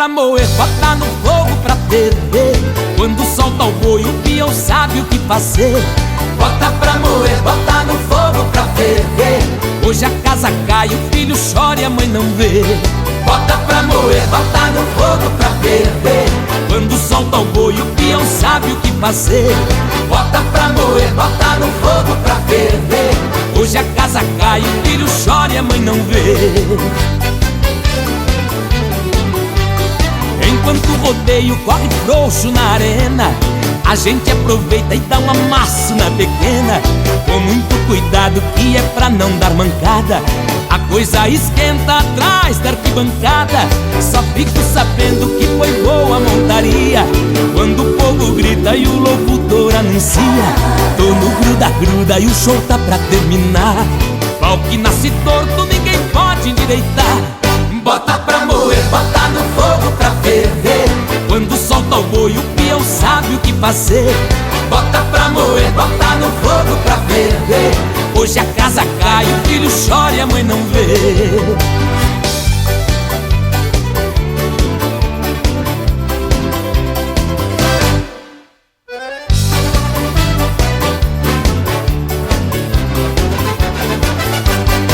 pra moer, bota no fogo pra ferver. Quando solta o boi, o peão sabe o que fazer. Bota pra moer, bota no fogo pra ferver. Hoje a casa cai, o filho chora e a mãe não vê. Bota pra moer, bota no fogo pra ferver. Quando solta o boi, o peão sabe o que fazer. Bota pra moer, bota no fogo pra ferver. Hoje a casa cai, o filho chora e a mãe não vê. Enquanto o rodeio corre frouxo na arena, a gente aproveita e dá um amasso na pequena. Com muito cuidado que é pra não dar mancada. A coisa esquenta atrás da arquibancada. Só fico sabendo que foi boa a montaria quando o povo grita e o locutor anuncia: tô no gruda-gruda e o show tá pra terminar. Pau que nasce torto ninguém pode endireitar. Bota pra moer, bota no fogo pra ferver. Quando solta o boi, o peão sabe o que fazer. Bota pra moer, bota no fogo pra ferver. Hoje a casa cai, o filho chora e a mãe não vê.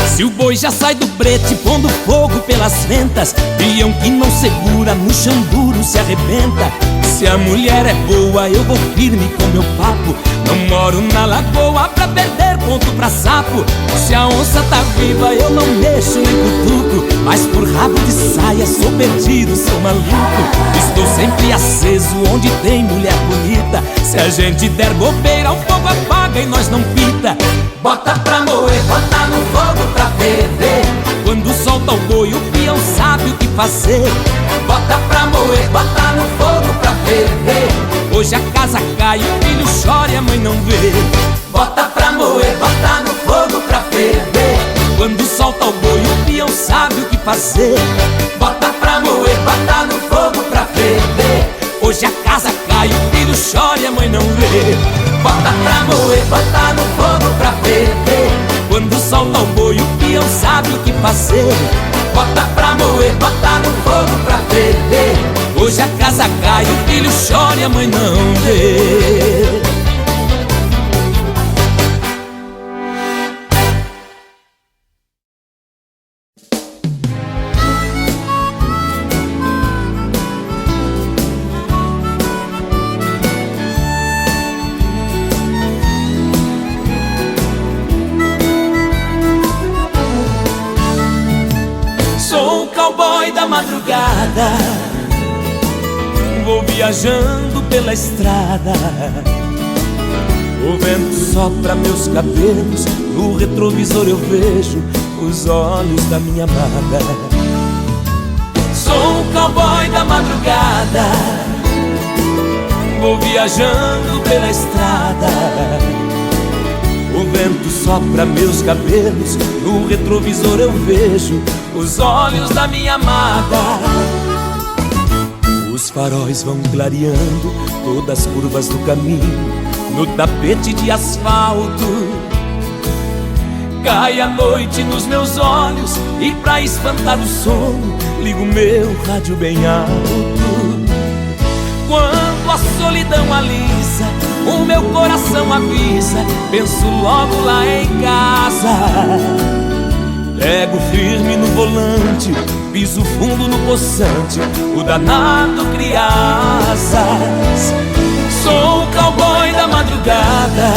Se o boi já sai do brete pondo fogo pelas ventas, peão que não segura no chão duro se arrebenta. Se a mulher é boa eu vou firme com meu papo. Não moro na lagoa pra perder ponto pra sapo. Se a onça tá viva eu não mexo nem cutuco, mas por rabo de saia sou perdido, sou maluco. Estou sempre aceso onde tem mulher bonita. Se a gente der bobeira o fogo apaga e nós não pita. Bota pra moer, bota no fogo pra ferver. Quando solta o boi, o peão sabe o que fazer. Bota pra moer, bota no fogo pra ferver. Hoje a casa cai, o filho chora e a mãe não vê. Bota pra moer, bota no fogo pra ferver. Quando solta o boi, o peão sabe o que fazer. Bota pra moer, bota no fogo pra ferver. Hoje a casa cai, o filho chora e a mãe não vê. Bota pra moer, bota no fogo pra ferver. Quando solta o boi, o peão sabe o que fazer. Bota pra moer, bota no fogo pra ferver. Hoje a casa cai, o filho chora e a mãe não vê. Madrugada, vou viajando pela estrada. O vento sopra meus cabelos, no retrovisor eu vejo os olhos da minha amada. Sou um cowboy da madrugada, vou viajando pela estrada. O vento sopra meus cabelos, no retrovisor eu vejo os olhos da minha amada. Os faróis vão clareando todas as curvas do caminho, no tapete de asfalto. Cai a noite nos meus olhos e pra espantar o sono ligo meu rádio bem alto. Quando a solidão alisa, o meu coração avisa, penso logo lá em casa. Pego firme no volante, piso fundo no poçante, o danado cria asas. Sou o cowboy da madrugada,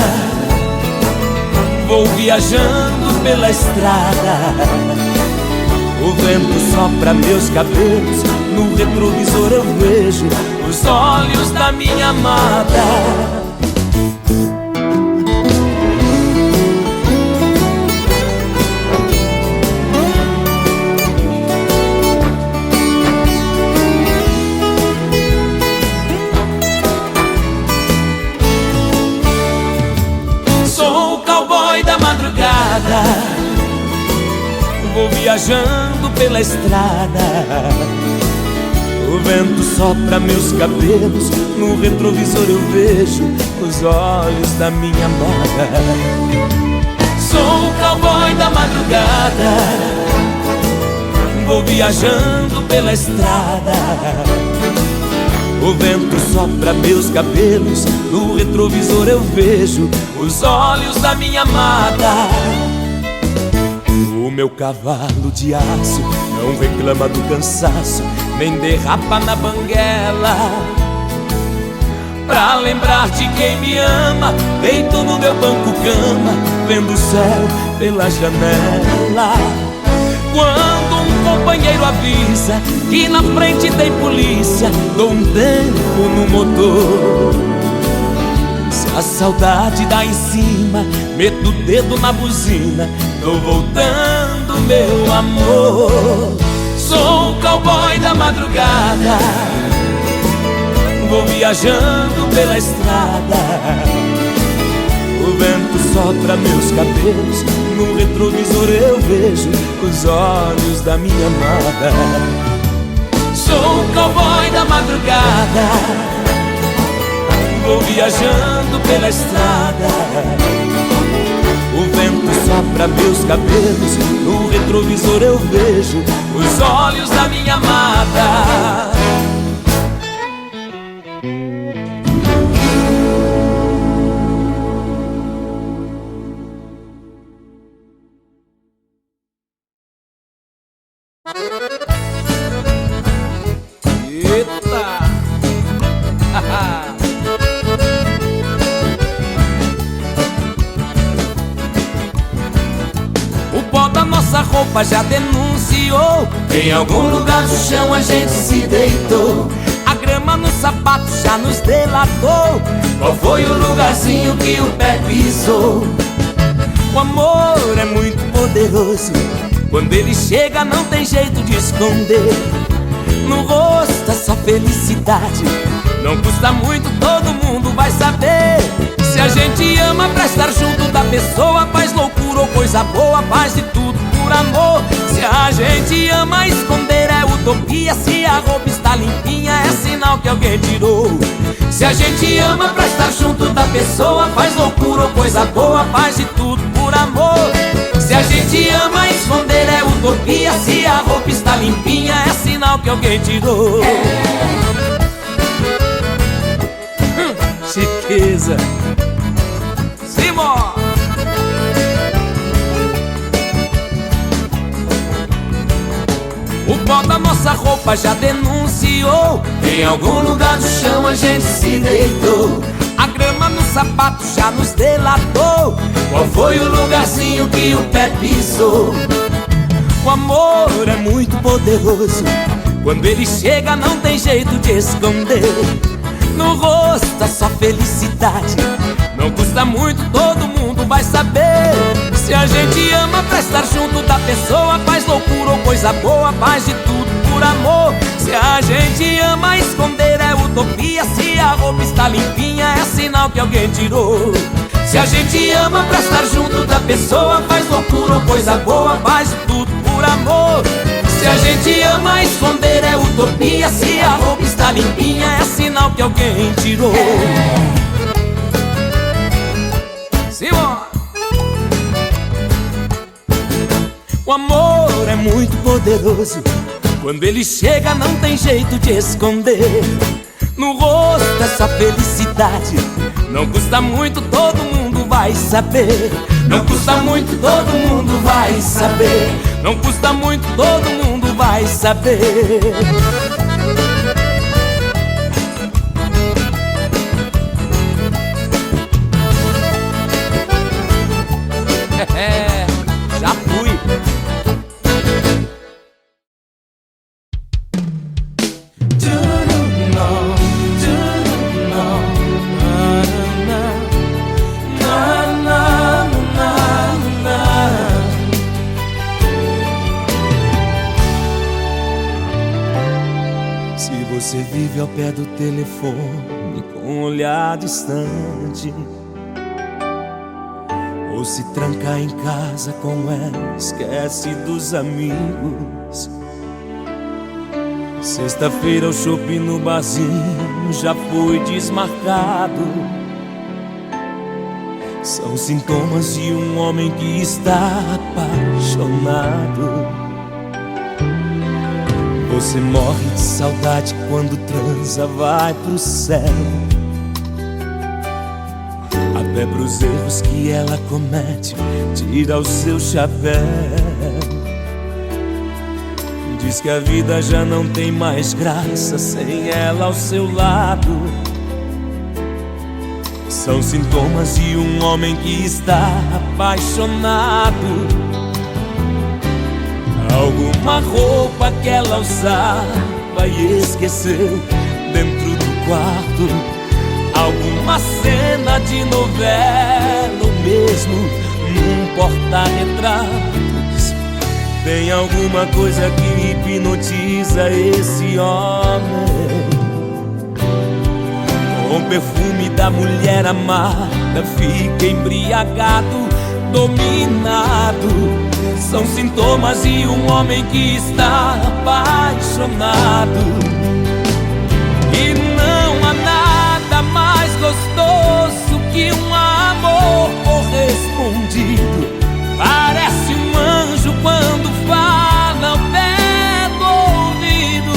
vou viajando pela estrada. O vento sopra meus cabelos, no retrovisor eu vejo os olhos da minha amada. Sou o cowboy da madrugada, vou viajando pela estrada. O vento sopra meus cabelos, no retrovisor eu vejo os olhos da minha amada. Sou o cowboy da madrugada, vou viajando pela estrada. O vento sopra meus cabelos, no retrovisor eu vejo os olhos da minha amada. O meu cavalo de aço não reclama do cansaço, nem derrapa na banguela. Pra lembrar de quem me ama, deito no meu banco-cama, vendo o céu pela janela. Quando um companheiro avisa que na frente tem polícia, dou um tempo no motor. Se a saudade dá em cima, meto o dedo na buzina, tô voltando, meu amor. Sou o cowboy da madrugada, vou viajando pela estrada. O vento sopra meus cabelos, no retrovisor eu vejo os olhos da minha amada. Sou o cowboy da madrugada, vou viajando pela estrada. O vento sopra meus cabelos, no retrovisor eu vejo os olhos da minha amada. Eita! O pó da nossa roupa já denunciou, em algum lugar do chão a gente se deitou. A grama no sapato já nos delatou, qual foi o lugarzinho que o pé pisou. O amor é muito poderoso, quando ele chega não tem jeito de esconder. No rosto é só felicidade, não custa muito, todo mundo vai saber. Se a gente ama pra estar junto da pessoa, faz loucura ou coisa boa, faz de tudo por amor. Se a gente ama, esconder é utopia. Se a roupa está limpinha, é sinal que alguém tirou. Se a gente ama pra estar junto da pessoa, faz loucura ou coisa boa, faz de tudo por amor. Se a gente ama, esconder é utopia. Se a roupa está limpinha, é sinal que alguém tirou. Chiqueza. Simão. O pó da nossa roupa já denunciou, em algum lugar do chão a gente se deitou. A grama no sapato já nos delatou, qual foi o lugarzinho que o pé pisou. O amor é muito poderoso, quando ele chega não tem jeito de esconder. No rosto é só felicidade, não custa muito, todo mundo vai saber. Se a gente ama pra estar junto da pessoa, faz loucura ou coisa boa, faz de tudo por amor. Se a gente ama, esconder é utopia. Se a roupa está limpinha, é sinal que alguém tirou. Se a gente ama pra estar junto da pessoa, faz loucura ou coisa boa, faz de tudo por amor. Se a gente ama, esconder é utopia. Se a roupa está limpinha, é sinal que alguém tirou. Simão. O amor é muito poderoso, quando ele chega não tem jeito de esconder. No rosto essa felicidade, não custa muito, todo mundo vai saber. Não custa muito, todo mundo vai saber. Não custa muito, todo mundo vai saber. Já fui. Se você vive ao pé do telefone com um olhar distante, ou se tranca em casa com ela, esquece dos amigos. Sexta-feira o shopping no barzinho já foi desmarcado. São sintomas de um homem que está apaixonado. Você morre de saudade quando transa, vai pro céu. Até pros erros que ela comete, tira o seu chapéu. Diz que a vida já não tem mais graça sem ela ao seu lado. São sintomas de um homem que está apaixonado. Alguma roupa que ela usava e esqueceu dentro do quarto. Alguma cena de novela ou mesmo num porta-retratos. Tem alguma coisa que hipnotiza esse homem. Com o perfume da mulher amada fica embriagado, dominado. São sintomas de um homem que está apaixonado. E não há nada mais gostoso que um amor correspondido. Parece um anjo quando fala ao pé do ouvido.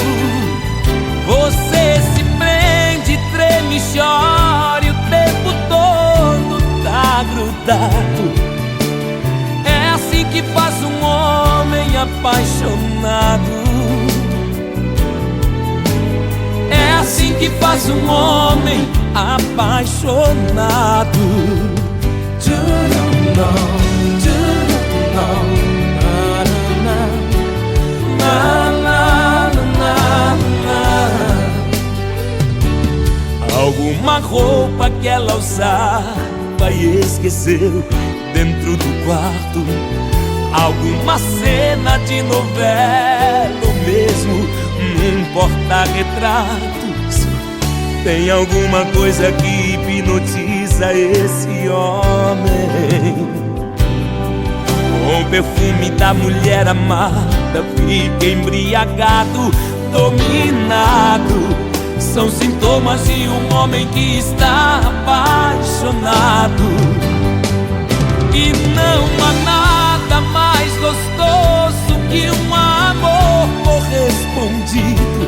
Você se prende, treme, chora e o tempo todo tá grudado. É assim que faz um homem apaixonado. É assim que faz um homem apaixonado. Alguma roupa que ela usava e esqueceu dentro do quarto. Alguma cena de novela ou mesmo num porta-retratos. Tem alguma coisa que hipnotiza esse homem. Com o perfume da mulher amada fica embriagado, dominado. São sintomas de um homem que está apaixonado. E não há nada mais gostoso que um amor correspondido.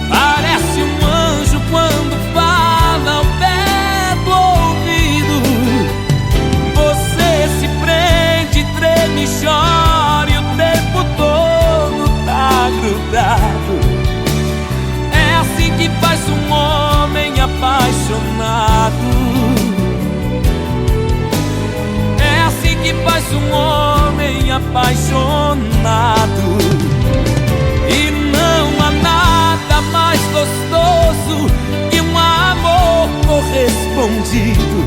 Parece um anjo quando fala ao pé do ouvido. Você se prende, treme, chora e o tempo todo tá grudado. É assim que faz um homem apaixonado. É assim que faz um homem apaixonado. E não há nada mais gostoso que um amor correspondido.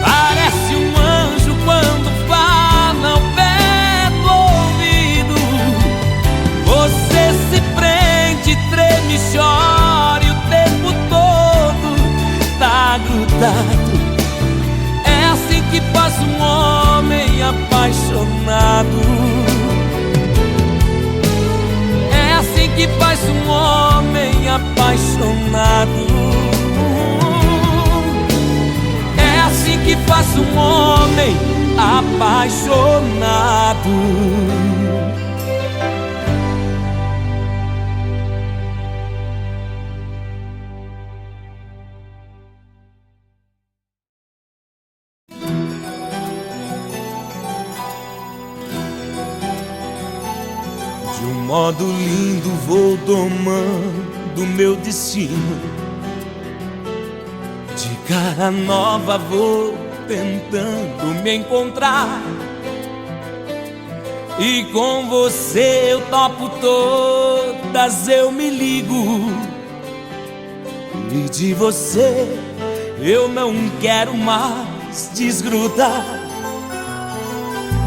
Parece um anjo quando fala ao pé do ouvido. Você se prende, treme, chora e o tempo todo tá grudado. É assim que faz um homem apaixonado. É assim que faz um homem apaixonado. É assim que faz um homem apaixonado. De um modo lindo vou domando meu destino. De cara nova vou tentando me encontrar. E com você eu topo todas, eu me ligo. E de você eu não quero mais desgrudar.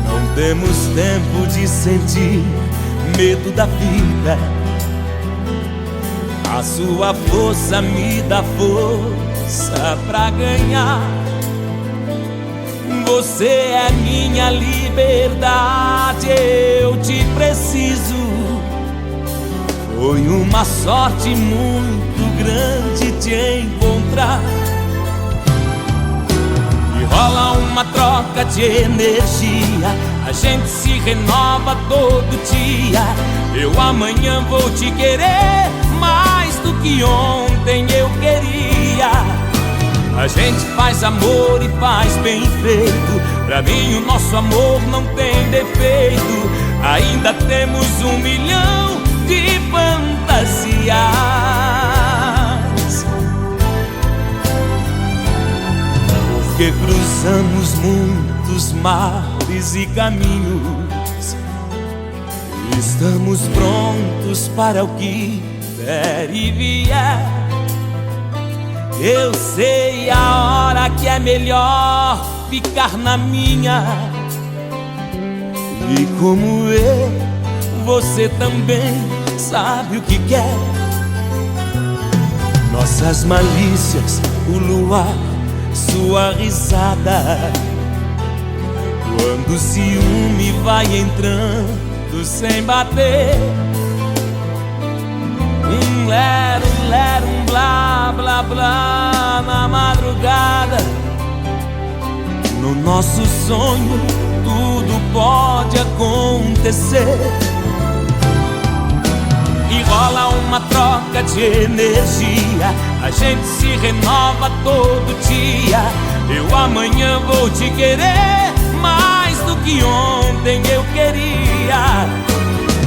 Não temos tempo de sentir medo da vida. A sua força me dá força pra ganhar. Você é minha liberdade, eu te preciso. Foi uma sorte muito grande te encontrar. E rola uma troca de energia, a gente se renova todo dia. Eu amanhã vou te querer mais do que ontem eu queria. A gente faz amor e faz bem feito. Pra mim o nosso amor não tem defeito. Ainda temos 1 milhão de fantasias. Porque cruzamos muitos mares e caminhos. Estamos prontos para o que der e vier. Eu sei a hora que é melhor ficar na minha. E como eu, você também sabe o que quer. Nossas malícias, o luar, sua risada. Quando o ciúme vai entrando sem bater. Um lero, um blá, blá, blá na madrugada. No nosso sonho tudo pode acontecer. E rola uma troca de energia. A gente se renova todo dia. Eu amanhã vou te querer mais do que ontem eu queria.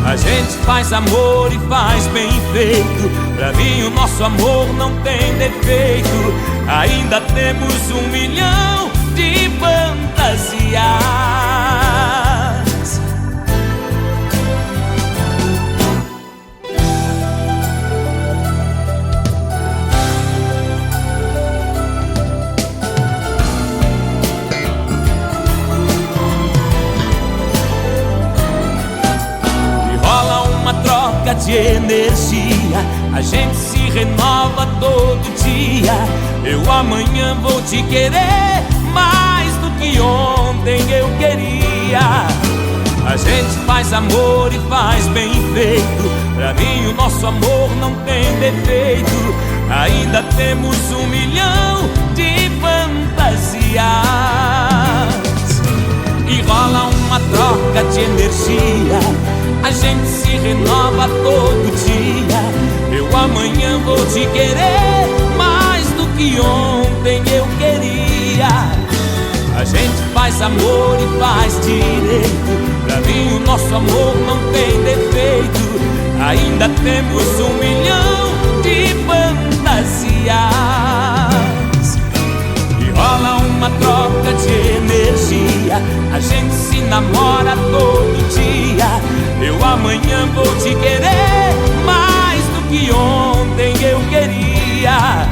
A gente faz amor e faz bem feito. Pra mim o nosso amor não tem defeito. Ainda temos 1 milhão de fantasias. Troca de energia, a gente se renova todo dia. Eu amanhã vou te querer mais do que ontem eu queria. A gente faz amor e faz bem feito. Pra mim o nosso amor não tem defeito. Ainda temos 1 milhão de fantasias. E rola uma troca de energia. A gente se renova todo dia. Eu amanhã vou te querer mais do que ontem eu queria. A gente faz amor e faz direito. Pra mim o nosso amor não tem defeito. Ainda temos 1 milhão de fantasias. E rola uma troca de energia. A gente se namora todo dia. Eu amanhã vou te querer mais do que ontem eu queria.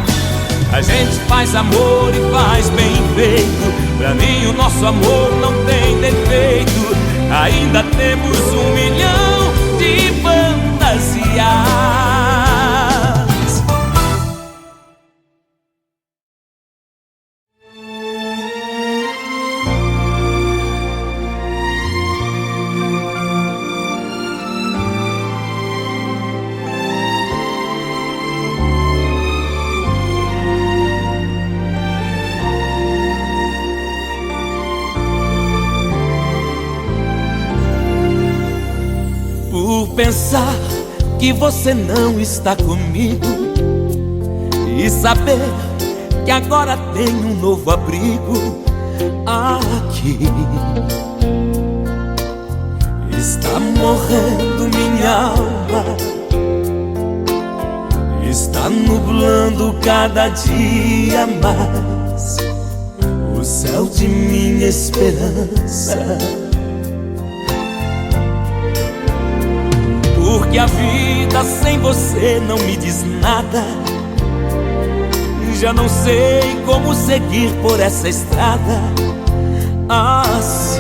A gente faz amor e faz bem feito. Pra mim o nosso amor não tem defeito. Ainda temos 1 milhão de fantasias. Por pensar que você não está comigo e saber que agora tem um novo abrigo aqui. Está morrendo minha alma, está nublando cada dia mais o céu de minha esperança. Porque a vida sem você não me diz nada. Já não sei como seguir por essa estrada assim.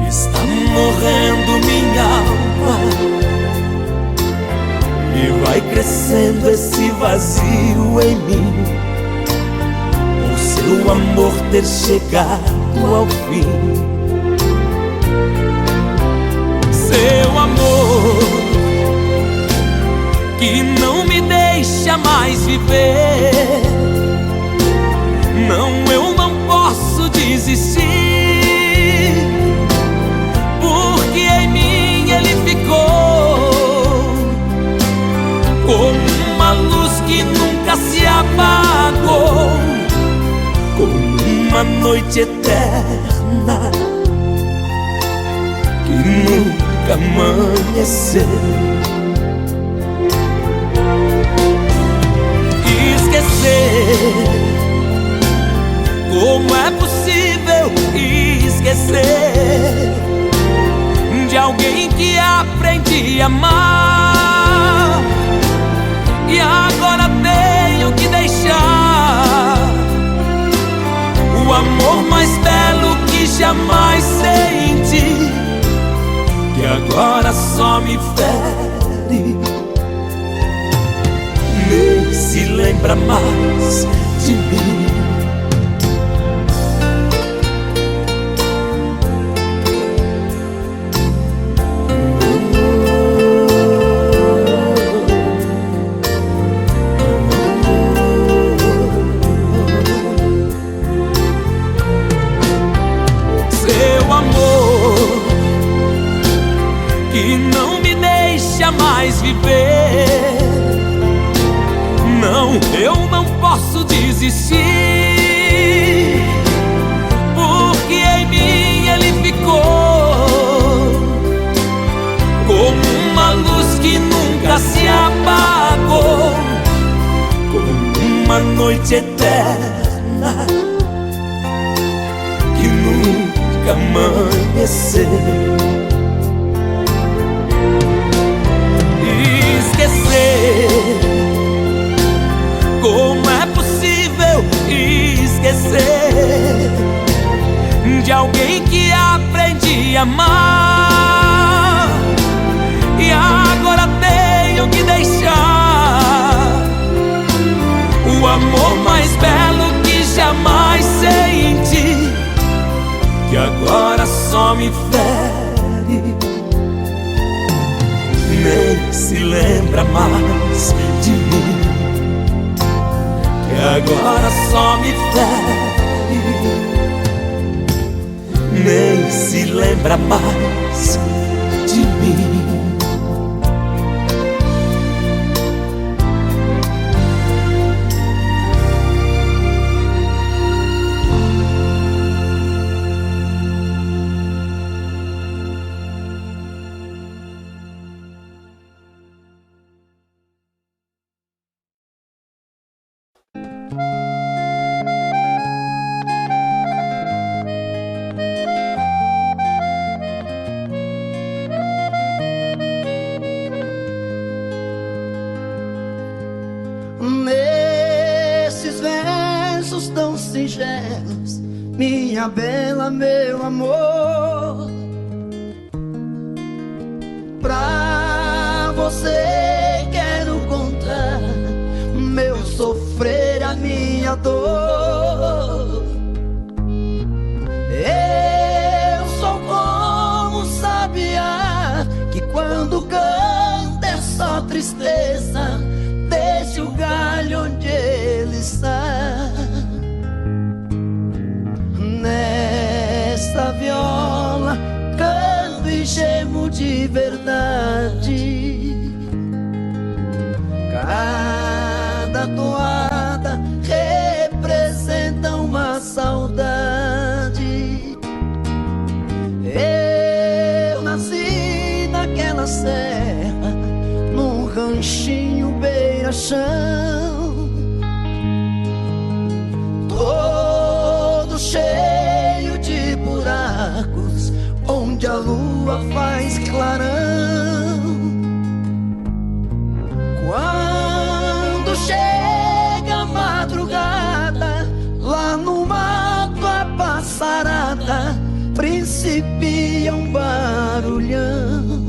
Está morrendo minha alma e vai crescendo esse vazio em mim, por seu amor ter chegado ao fim. Seu amor que não me deixa mais viver. Não, eu não posso desistir, porque em como uma luz que nunca se apagou, como uma noite eterna que nunca amanheceu. Esquecer, como é possível esquecer de alguém que aprendi a amar, e agora tenho que deixar o amor mais belo que jamais senti, que agora só me fere, nem se lembra mais de mim. Seu amor que não me deixa mais viver, não, eu não posso desistir, porque em mim ele ficou como uma luz que nunca se apagou, como uma noite eterna que nunca amanheceu. Esquecer, como é possível esquecer de alguém que aprendi a amar, e agora tenho que deixar o amor mais belo que jamais senti, que agora só me fere, nem se lembra mais de mim, que agora só me fere, nem se lembra mais de mim. Nesses versos tão singelos, minha bela, meu amor, pra você quero contar meu sofrer, a minha dor. Eu sou como sabiá que quando canta é só tristeza, deixa o galho onde ele está. Nesta viola canto e gemo de verdade. Cada toada representa uma saudade. Eu nasci naquela serra, num ranchinho beira-chão, todo cheio de buracos, onde a lua faz clarão. Quando chega a madrugada, lá no mato a passarada principia um barulhão.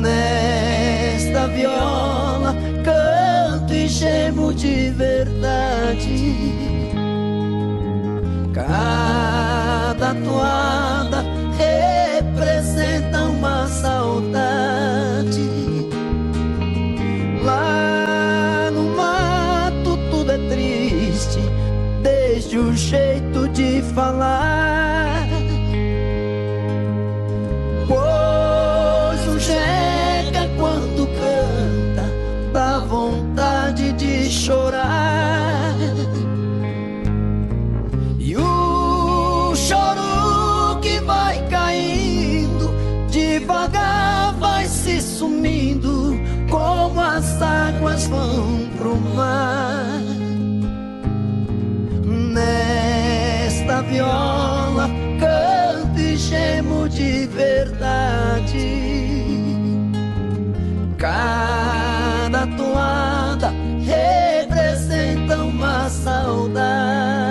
Nesta viola canto e gemo de verdade. Cada toada representa uma saudade. Lá no mato tudo é triste, desde o jeito de falar, pois o jeca quando canta mar. Nesta viola canto e gemo de verdade. Cada toada representa uma saudade.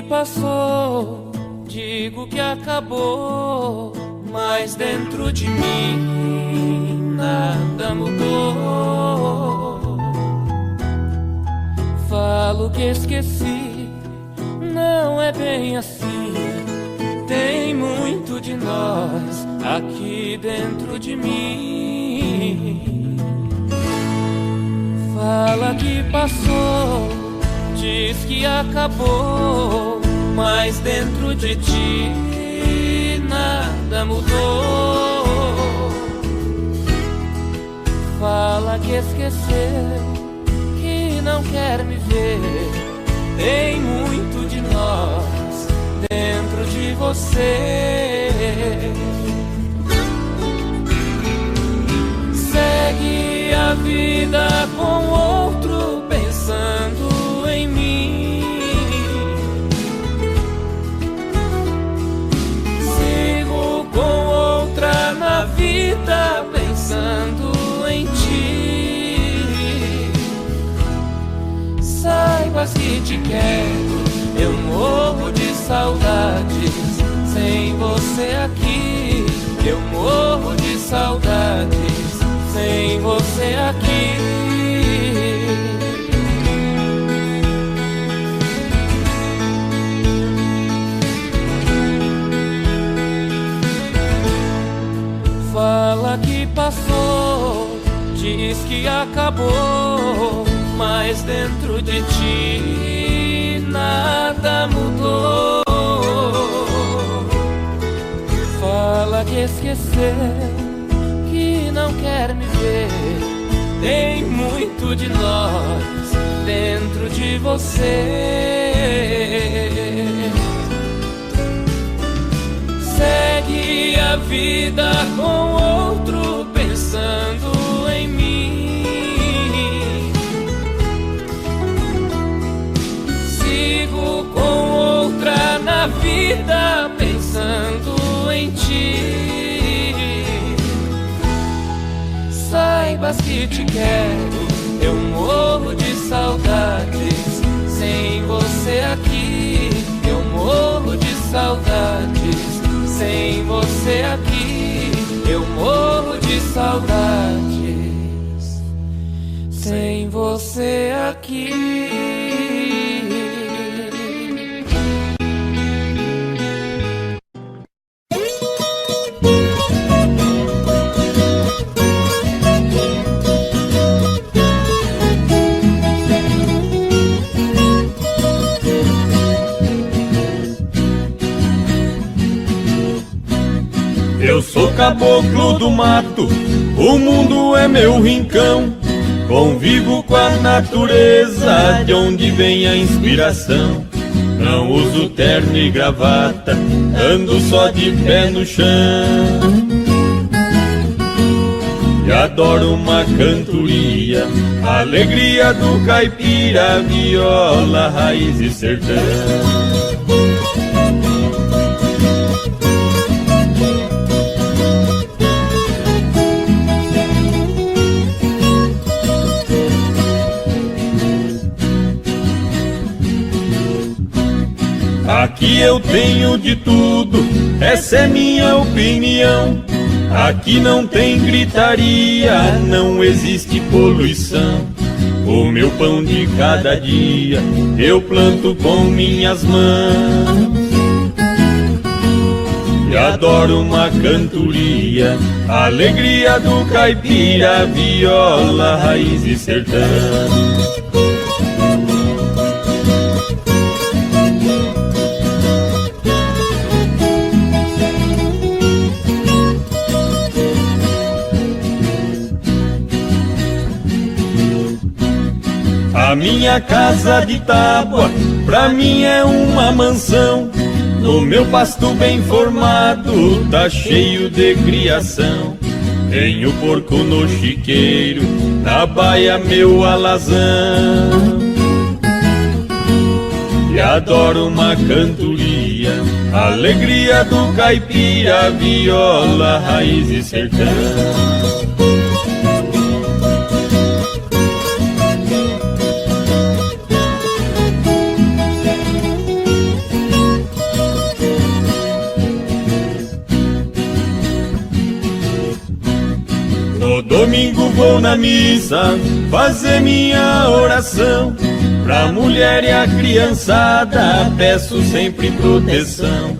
passou, digo que acabou, mas dentro de mim nada mudou. Falo que esqueci, não é bem assim. Tem muito de nós aqui dentro de mim. Fala que passou, diz que acabou, mas dentro de ti nada mudou. Fala que esqueceu, que não quer me ver. Tem muito de nós dentro de você. Segue a vida com outro pensando em mim. Sigo com outra na vida pensando em ti. Saibas que te quero, eu morro de saudades sem você aqui. Eu morro de saudades sem você aqui. Fala que passou, diz que acabou, mas dentro de ti nada mudou. Fala que esqueceu, que não quer me ver. Tem muito de nós dentro de você. Segue a vida com outro pensando em mim. Sigo com outra na vida pensando em ti. Saibas que te quero, eu morro de saudades sem você aqui. Eu morro de saudades sem você aqui. Eu morro de saudades sem você aqui. Eu sou caboclo do mato, o mundo é meu rincão. Convivo com a natureza, de onde vem a inspiração. Não uso terno e gravata, ando só de pé no chão. E adoro uma cantoria, a alegria do caipira, viola, raiz e sertão. Aqui eu tenho de tudo, essa é minha opinião. Aqui não tem gritaria, não existe poluição. O meu pão de cada dia eu planto com minhas mãos. E adoro uma cantoria, a alegria do caipira, viola, raiz e sertão. A minha casa de tábua, pra mim é uma mansão. No meu pasto bem formado, tá cheio de criação. Tenho porco no chiqueiro, na baia meu alazão. E adoro uma cantoria, a alegria do caipira, viola, raiz e sertão. No domingo vou na missa fazer minha oração. Pra mulher e a criançada peço sempre proteção.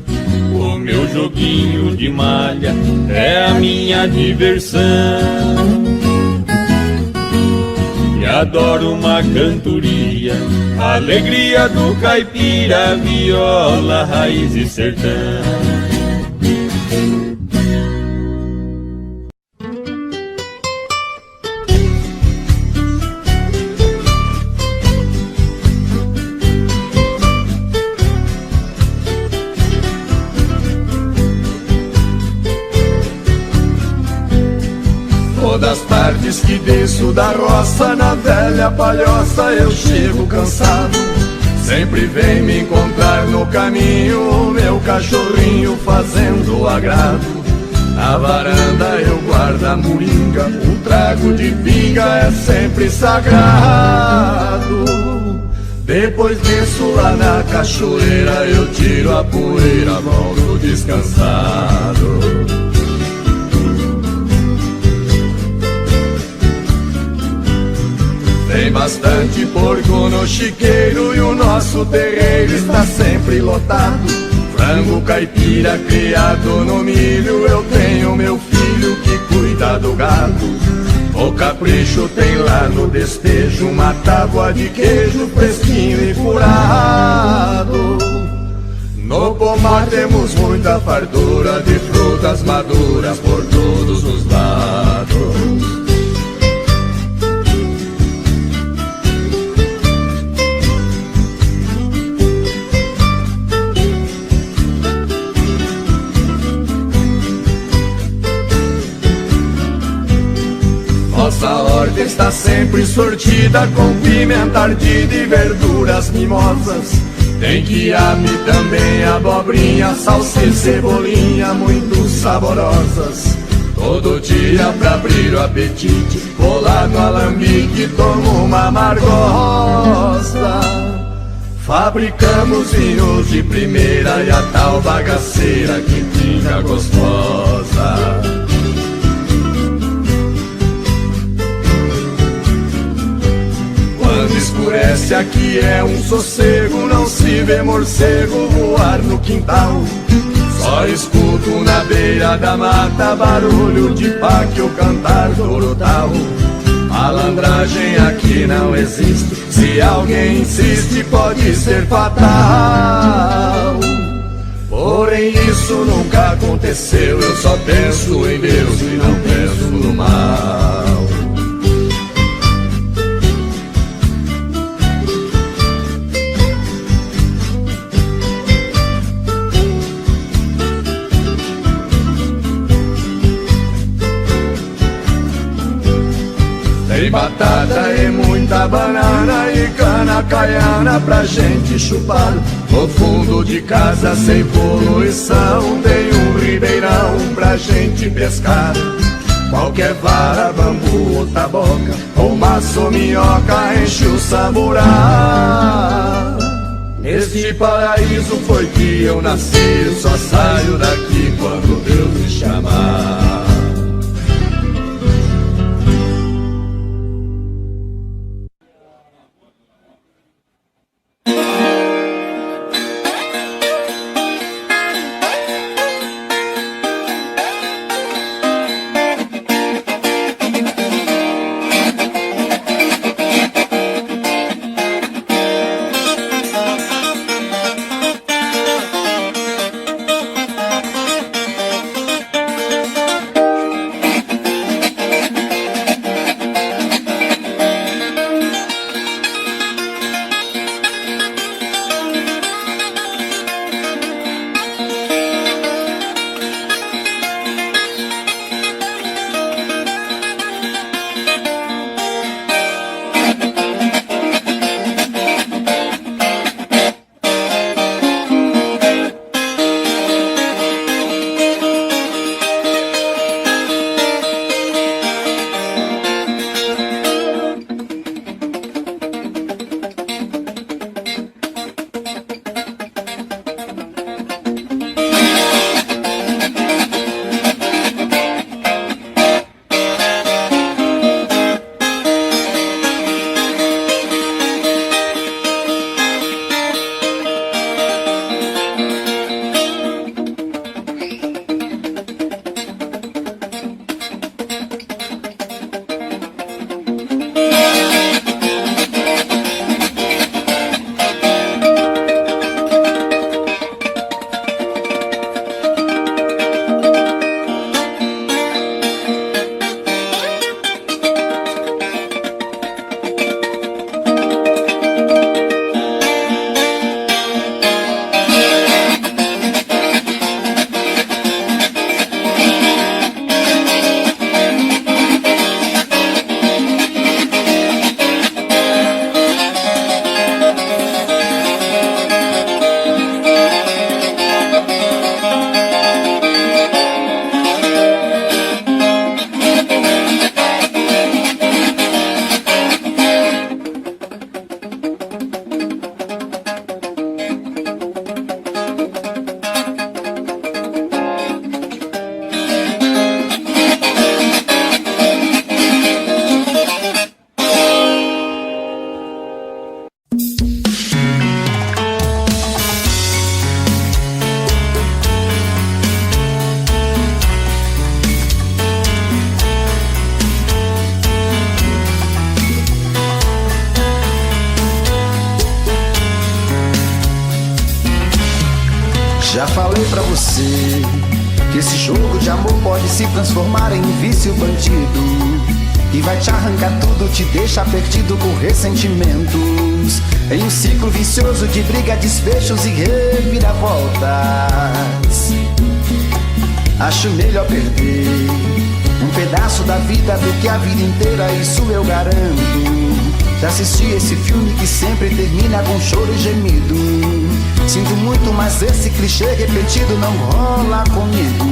O meu joguinho de malha é a minha diversão. E adoro uma cantoria, alegria do caipira, viola, raiz e sertão. Todas as tardes que desço da roça, na velha palhoça eu chego cansado. Sempre vem me encontrar no caminho meu cachorrinho fazendo agrado. Na varanda eu guardo a moringa, um trago de pinga é sempre sagrado. Depois desço lá na cachoeira, eu tiro a poeira, volto descansado. Tem bastante porco no chiqueiro e o nosso terreiro está sempre lotado. Frango caipira criado no milho, eu tenho meu filho que cuida do gado. O capricho tem lá no despejo uma tábua de queijo fresquinho e furado. No pomar temos muita fartura de frutas maduras por todos os lados. Nossa horta está sempre sortida com pimenta ardida e verduras mimosas. Tem quiabo também, abobrinha, salsa e cebolinha muito saborosas. Todo dia pra abrir o apetite, vou lá no alambique, tomo uma amargosa. Fabricamos vinhos de primeira e a tal bagaceira que fica gostosa. Quando escurece aqui é um sossego, não se vê morcego voar no quintal. Só escuto na beira da mata barulho de páquio cantar total. Malandragem aqui não existe, se alguém insiste pode ser fatal. Porém isso nunca aconteceu, eu só penso em Deus e não penso no mal. Tem batata e muita banana e cana caiana pra gente chupar. No fundo de casa sem poluição tem um ribeirão pra gente pescar. Qualquer vara, bambu ou taboca, ou maço ou minhoca enche o samburá. Neste paraíso foi que eu nasci, eu só saio daqui quando Deus me chamar. falei pra você que esse jogo de amor pode se transformar em um vício bandido, que vai te arrancar tudo, te deixar perdido com ressentimentos, em um ciclo vicioso de briga, desfechos e reviravoltas. Acho melhor perder um pedaço da vida do que a vida inteira, isso eu garanto. Já assisti esse filme que sempre termina com choro e gemido. Sinto muito, mas esse clichê repetido não rola comigo.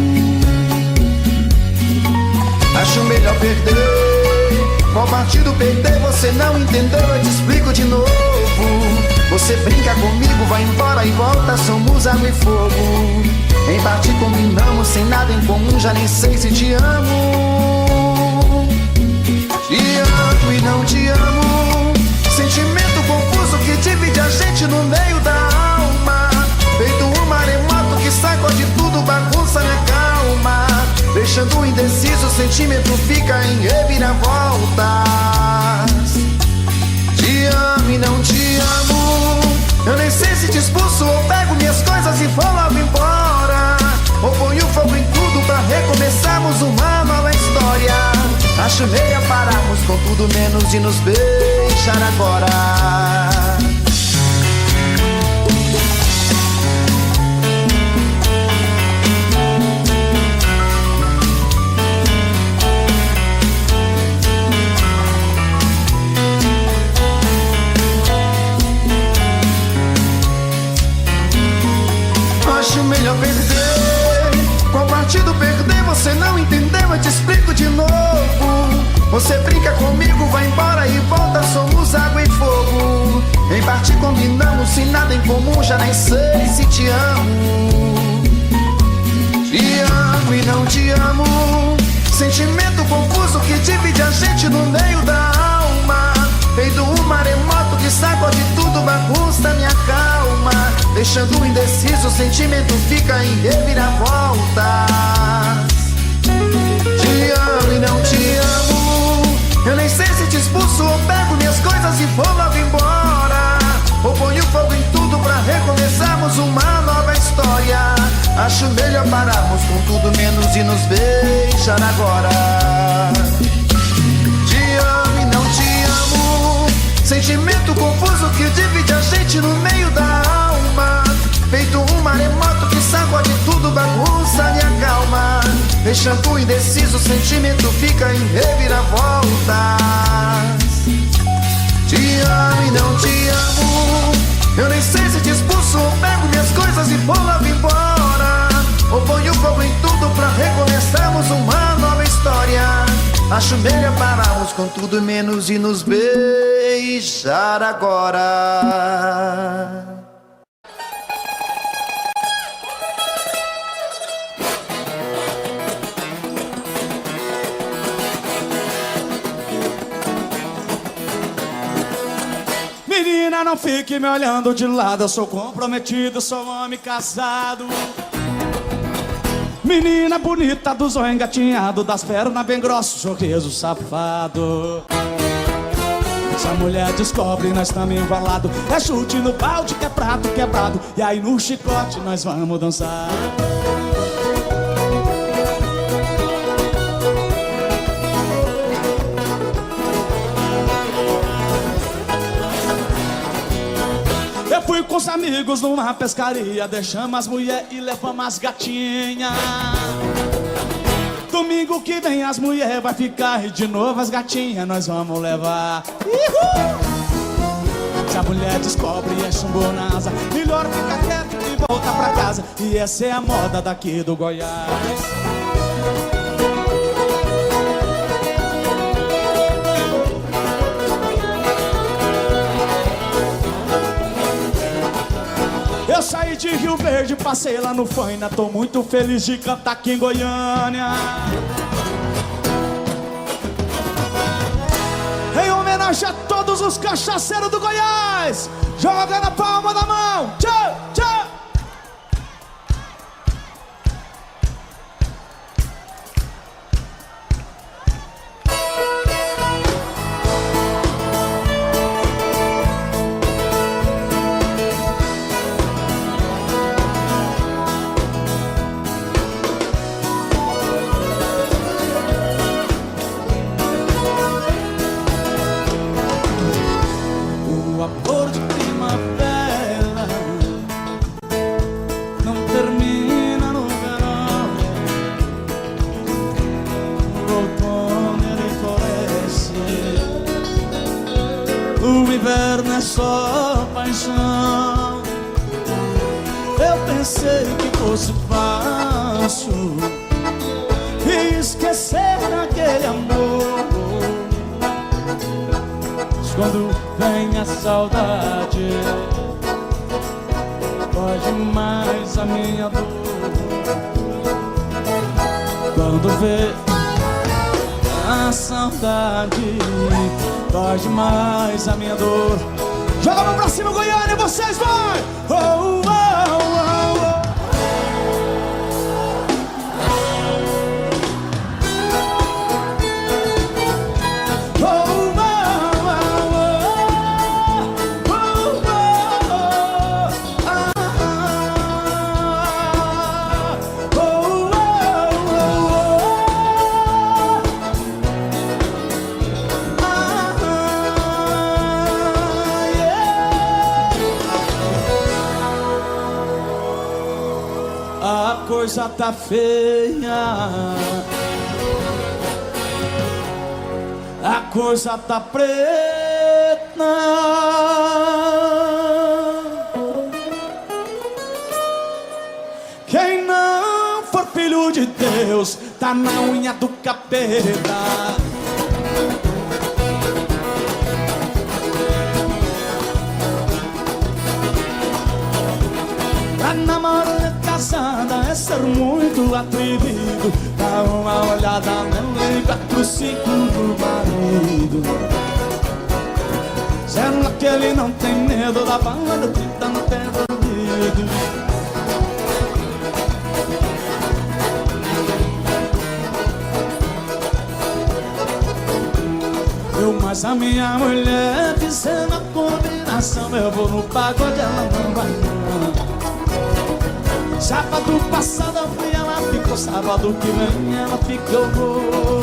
Acho melhor perder. Qual partido perder? Você não entendeu, eu te explico de novo. Você brinca comigo, vai embora e volta, somos água e fogo. Em parte combinamos, sem nada em comum, já nem sei se te amo. Te amo e não te amo. Sentimento confuso que divide a gente no meio da alma. Feito um maremoto que sacode tudo, bagunça minha calma. Deixando indeciso, o sentimento fica em reviravoltas. Te amo e não te amo. Eu nem sei se te expulso ou pego minhas coisas e vou logo embora, ou ponho fogo em tudo pra recomeçarmos uma nova história. Acho melhor pararmos com tudo menos de nos beijar agora. Acho melhor perder. Qual partido perder? Você não entendeu, eu te explico de novo. Você brinca comigo, vai embora e volta, somos água e fogo. Em parte combinamos, sem nada em comum, já nem sei se te amo. Te amo e não te amo. Sentimento confuso que divide a gente no meio da alma. Feito um maremoto que sacode tudo, bagunça minha calma. Deixando indeciso, o sentimento fica em reviravoltas. Te amo e não te amo. Eu nem sei se te expulso ou pego minhas coisas e vou logo embora, ou ponho fogo em tudo pra recomeçarmos uma nova história. Acho melhor pararmos com tudo menos de nos beijar agora. Te amo e não te amo. Sentimento confuso que divide a gente no meio da alma. Feito um maremoto que sacode tudo, bagunça minha calma. Deixando indeciso, o sentimento fica em reviravoltas. Te amo e não te amo. Eu nem sei se te expulso ou pego minhas coisas e vou logo embora, ou ponho fogo em tudo pra recomeçarmos uma nova história. Acho melhor pararmos com tudo menos de nos beijar agora. Menina, não fique me olhando de lado, eu sou comprometido, sou homem casado. Menina bonita, do zóio engatinhado, das pernas bem grossas, sorriso safado. Se a mulher descobre, nós estamos embalados. É chute no balde, que é prato quebrado, e aí no chicote nós vamos dançar. Fui com os amigos numa pescaria, deixamos as mulheres e levamos as gatinhas. Domingo que vem as mulheres vai ficar e de novo as gatinhas nós vamos levar. Uhul! Se a mulher descobre e é chumbo na asa, melhor ficar quieto e volta pra casa. E essa é a moda daqui do Goiás. Eu saí de Rio Verde, passei lá no Faina. Tô muito feliz de cantar aqui em Goiânia. Em homenagem a todos os cachaceiros do Goiás, joga na palma da mão. Tchau, tchau. inverno é só paixão. Eu pensei que fosse fácil esquecer aquele amor, mas quando vem a saudade, dói demais a minha dor. Quando vê a saudade, dói demais a minha dor. Joga a mão pra cima, Goiânia, e vocês vai! Oh, oh, oh, oh. A coisa tá feia, a coisa tá preta. Quem não for filho de Deus tá na unha do capeta. Pra namorar casada é ser muito atrevido. Dá uma olhada nele, 4, 5 do marido. Será que ele não tem medo da bala do 30 no pé do ouvido? Eu mais a minha mulher fizendo a combinação. Eu vou no pagode, ela não vai não. Sábado passado eu fui, ela ficou. Sábado que vem ela fica, eu vou.